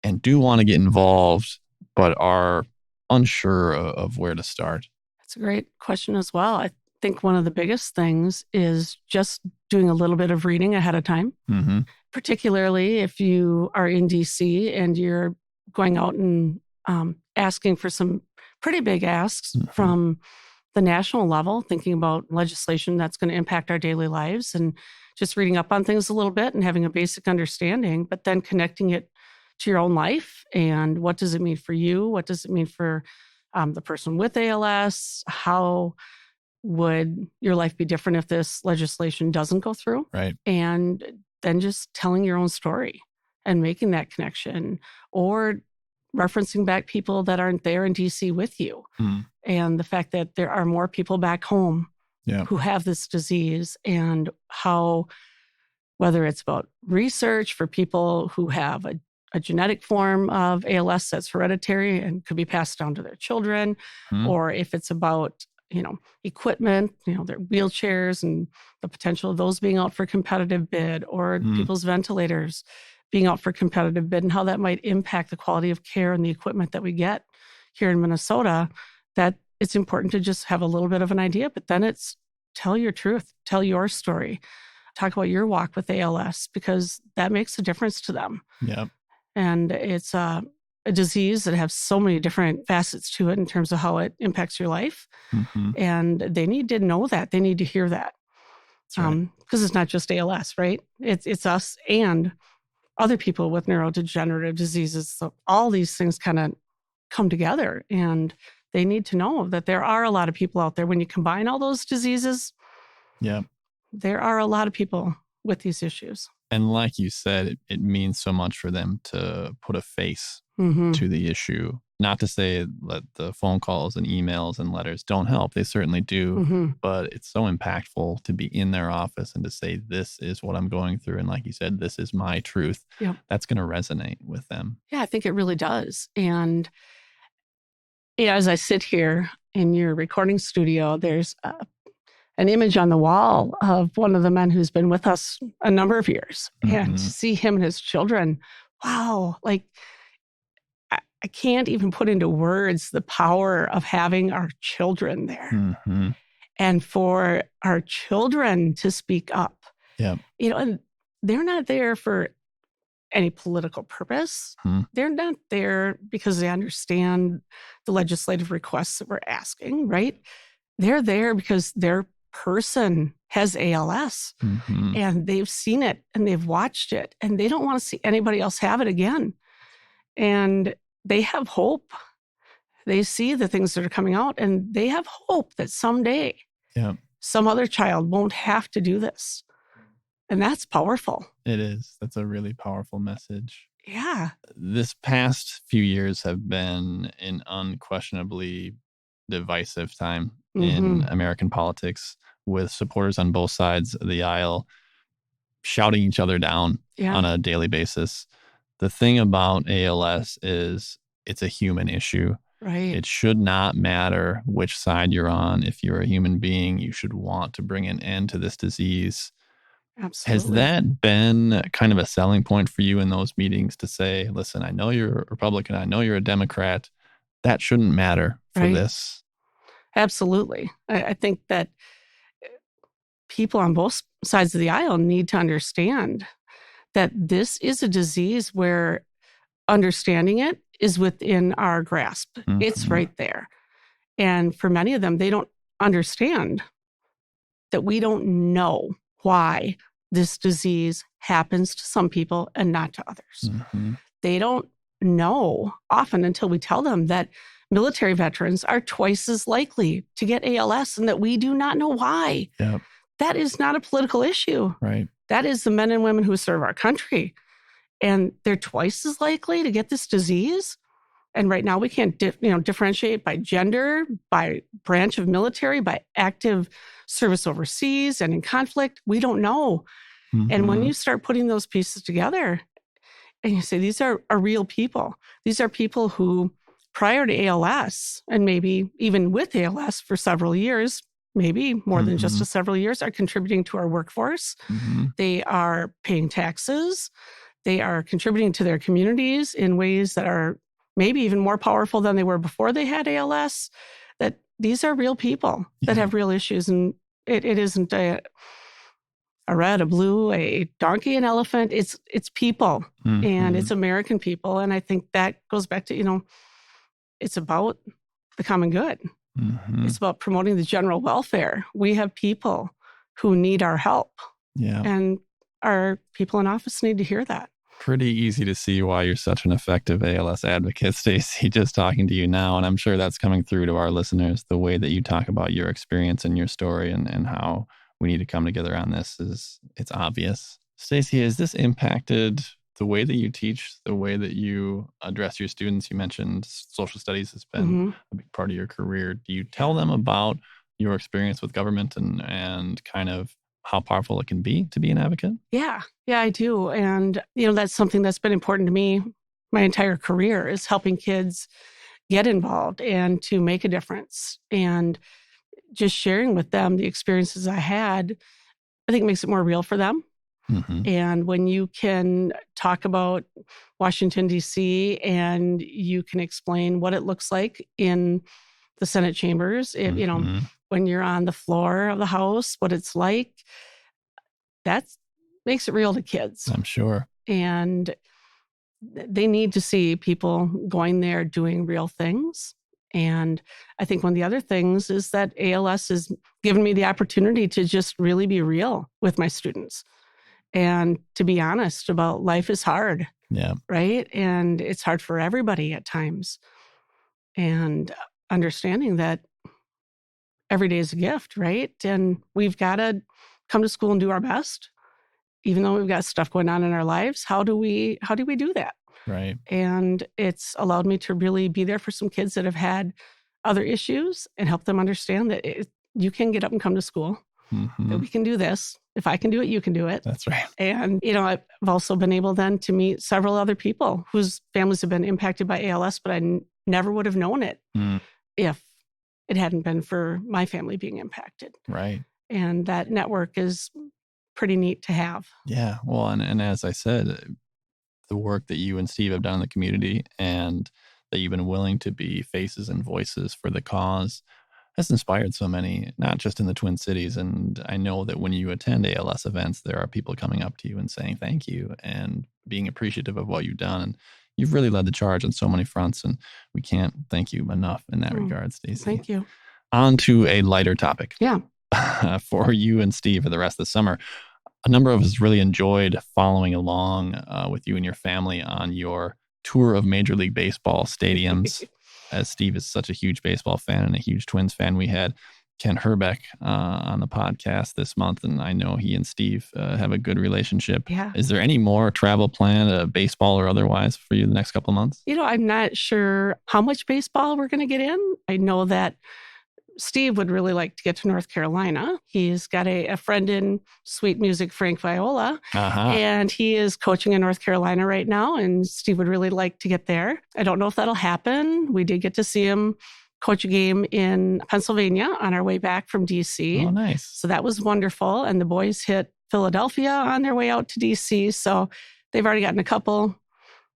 and do want to get involved, but are unsure of where to start? That's a great question as well. I think one of the biggest things is just doing a little bit of reading ahead of time, particularly if you are in DC and you're going out and asking for some pretty big asks from the national level, thinking about legislation that's going to impact our daily lives, and just reading up on things a little bit and having a basic understanding, but then connecting it to your own life. And what does it mean for you? What does it mean for the person with ALS? How would your life be different if this legislation doesn't go through? Right. And then just telling your own story and making that connection, or referencing back people that aren't there in DC with you. And the fact that there are more people back home who have this disease, and how, whether it's about research for people who have a genetic form of ALS that's hereditary and could be passed down to their children, or if it's about equipment, their wheelchairs and the potential of those being out for competitive bid, or people's ventilators being out for competitive bid, and how that might impact the quality of care and the equipment that we get here in Minnesota, that it's important to just have a little bit of an idea, but then it's tell your truth, tell your story, talk about your walk with ALS, because that makes a difference to them. Yep. And it's a disease that has so many different facets to it in terms of how it impacts your life. And they need to know that. They need to hear that. Because it's not just ALS, right? It's us and other people with neurodegenerative diseases. So all these things kind of come together, and they need to know that there are a lot of people out there. When you combine all those diseases, there are a lot of people with these issues. And like you said, it means so much for them to put a face to the issue. Not to say that the phone calls and emails and letters don't help. They certainly do. But it's so impactful to be in their office and to say, this is what I'm going through. And like you said, this is my truth. That's going to resonate with them. Yeah, I think it really does. And as I sit here in your recording studio, there's an image on the wall of one of the men who's been with us a number of years. And to see him and his children, wow, like I can't even put into words the power of having our children there. And for our children to speak up. And they're not there for any political purpose. Hmm. They're not there because they understand the legislative requests that we're asking, right? They're there because their person has ALS Mm-hmm. and they've seen it and they've watched it and they don't want to see anybody else have it again. And they have hope. They see the things that are coming out and they have hope that someday some other child won't have to do this. And that's powerful. It is. That's a really powerful message. Yeah. This past few years have been an unquestionably divisive time in American politics, with supporters on both sides of the aisle shouting each other down on a daily basis. The thing about ALS is it's a human issue. Right. It should not matter which side you're on. If you're a human being, you should want to bring an end to this disease. Absolutely. Has that been kind of a selling point for you in those meetings to say, listen, I know you're a Republican, I know you're a Democrat. That shouldn't matter for this. Absolutely. I think that people on both sides of the aisle need to understand that this is a disease where understanding it is within our grasp. It's right there. And for many of them, they don't understand that we don't know why this disease happens to some people and not to others. They don't know often until we tell them that military veterans are twice as likely to get ALS and that we do not know why. That is not a political issue. Right. That is the men and women who serve our country. And they're twice as likely to get this disease. And right now we can't differentiate by gender, by branch of military, by active service overseas and in conflict. We don't know. And when you start putting those pieces together and you say, these are real people. These are people who prior to ALS and maybe even with ALS for several years, maybe more than just several years, are contributing to our workforce. They are paying taxes. They are contributing to their communities in ways that are maybe even more powerful than they were before they had ALS. That these are real people that have real issues. And it isn't a red, a blue, a donkey, an elephant. It's people and it's American people. And I think that goes back to, it's about the common good. It's about promoting the general welfare. We have people who need our help. And our people in office need to hear that. Pretty easy to see why you're such an effective ALS advocate, Stacy, just talking to you now. And I'm sure that's coming through to our listeners. The way that you talk about your experience and your story and how we need to come together on this it's obvious. Stacy, has this impacted the way that you teach, the way that you address your students? You mentioned social studies has been a big part of your career. Do you tell them about your experience with government and kind of how powerful it can be to be an advocate? Yeah, I do. And, that's something that's been important to me my entire career, is helping kids get involved and to make a difference. And just sharing with them the experiences I had, I think makes it more real for them. And when you can talk about Washington, D.C., and you can explain what it looks like in the Senate chambers, when you're on the floor of the House, what it's like, that makes it real to kids. I'm sure. And they need to see people going there doing real things. And I think one of the other things is that ALS has given me the opportunity to just really be real with my students and to be honest about life is hard. Right? And it's hard for everybody at times. And understanding that every day is a gift, right? And we've got to come to school and do our best, even though we've got stuff going on in our lives. How do we do that? Right. And it's allowed me to really be there for some kids that have had other issues and help them understand that you can get up and come to school, that we can do this. If I can do it, you can do it. That's right. And, I've also been able then to meet several other people whose families have been impacted by ALS, but I never would have known it if it hadn't been for my family being impacted. Right. And that network is pretty neat to have. Yeah. Well, and as I said, the work that you and Steve have done in the community and that you've been willing to be faces and voices for the cause has inspired so many, not just in the Twin Cities. And I know that when you attend ALS events, there are people coming up to you and saying thank you and being appreciative of what you've done. And you've really led the charge on so many fronts, and we can't thank you enough in that regard, Stacy. Thank you. On to a lighter topic. Yeah. For you and Steve for the rest of the summer. A number of us really enjoyed following along with you and your family on your tour of Major League Baseball stadiums. As Steve is such a huge baseball fan and a huge Twins fan, we had Ken Hrbek on the podcast this month, and I know he and Steve have a good relationship. Yeah. Is there any more travel planned, baseball or otherwise, for you the next couple of months? I'm not sure how much baseball we're going to get in. I know that Steve would really like to get to North Carolina. He's got a friend in Sweet Music, Frank Viola, and he is coaching in North Carolina right now, and Steve would really like to get there. I don't know if that'll happen. We did get to see him coach a game in Pennsylvania on our way back from D.C. Oh, nice. So that was wonderful. And the boys hit Philadelphia on their way out to D.C. So they've already gotten a couple,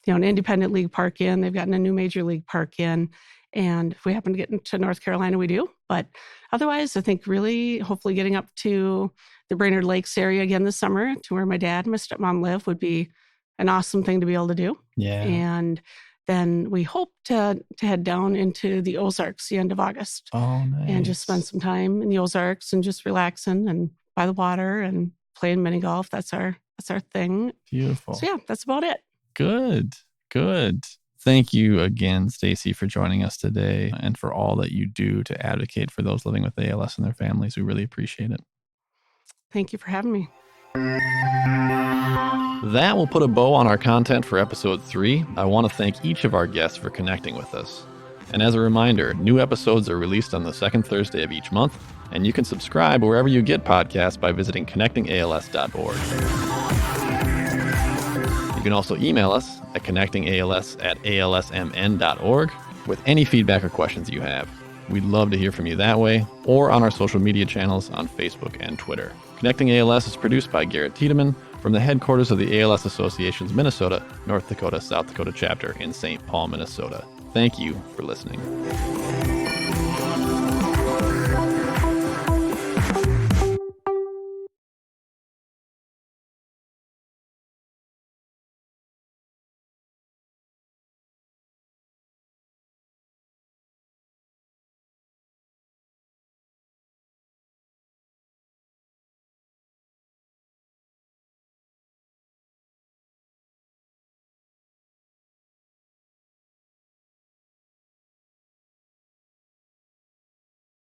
an independent league park in. They've gotten a new major league park in. And if we happen to get into North Carolina, we do. But otherwise, I think really hopefully getting up to the Brainerd Lakes area again this summer to where my dad and my stepmom live would be an awesome thing to be able to do. Yeah. And then we hope to head down into the Ozarks the end of August. Oh, nice. And just spend some time in the Ozarks and just relaxing and by the water and playing mini golf. That's our thing. Beautiful. So yeah, that's about it. Good. Thank you again, Stacy, for joining us today and for all that you do to advocate for those living with ALS and their families. We really appreciate it. Thank you for having me. That will put a bow on our content for episode 3. I want to thank each of our guests for connecting with us. And as a reminder, new episodes are released on the second Thursday of each month, and you can subscribe wherever you get podcasts by visiting connectingals.org. You can also email us at connectingals@alsmn.org with any feedback or questions you have. We'd love to hear from you that way or on our social media channels on Facebook and Twitter. Connecting ALS is produced by Garrett Tiedemann from the headquarters of the ALS Association's Minnesota, North Dakota, South Dakota chapter in St. Paul, Minnesota. Thank you for listening.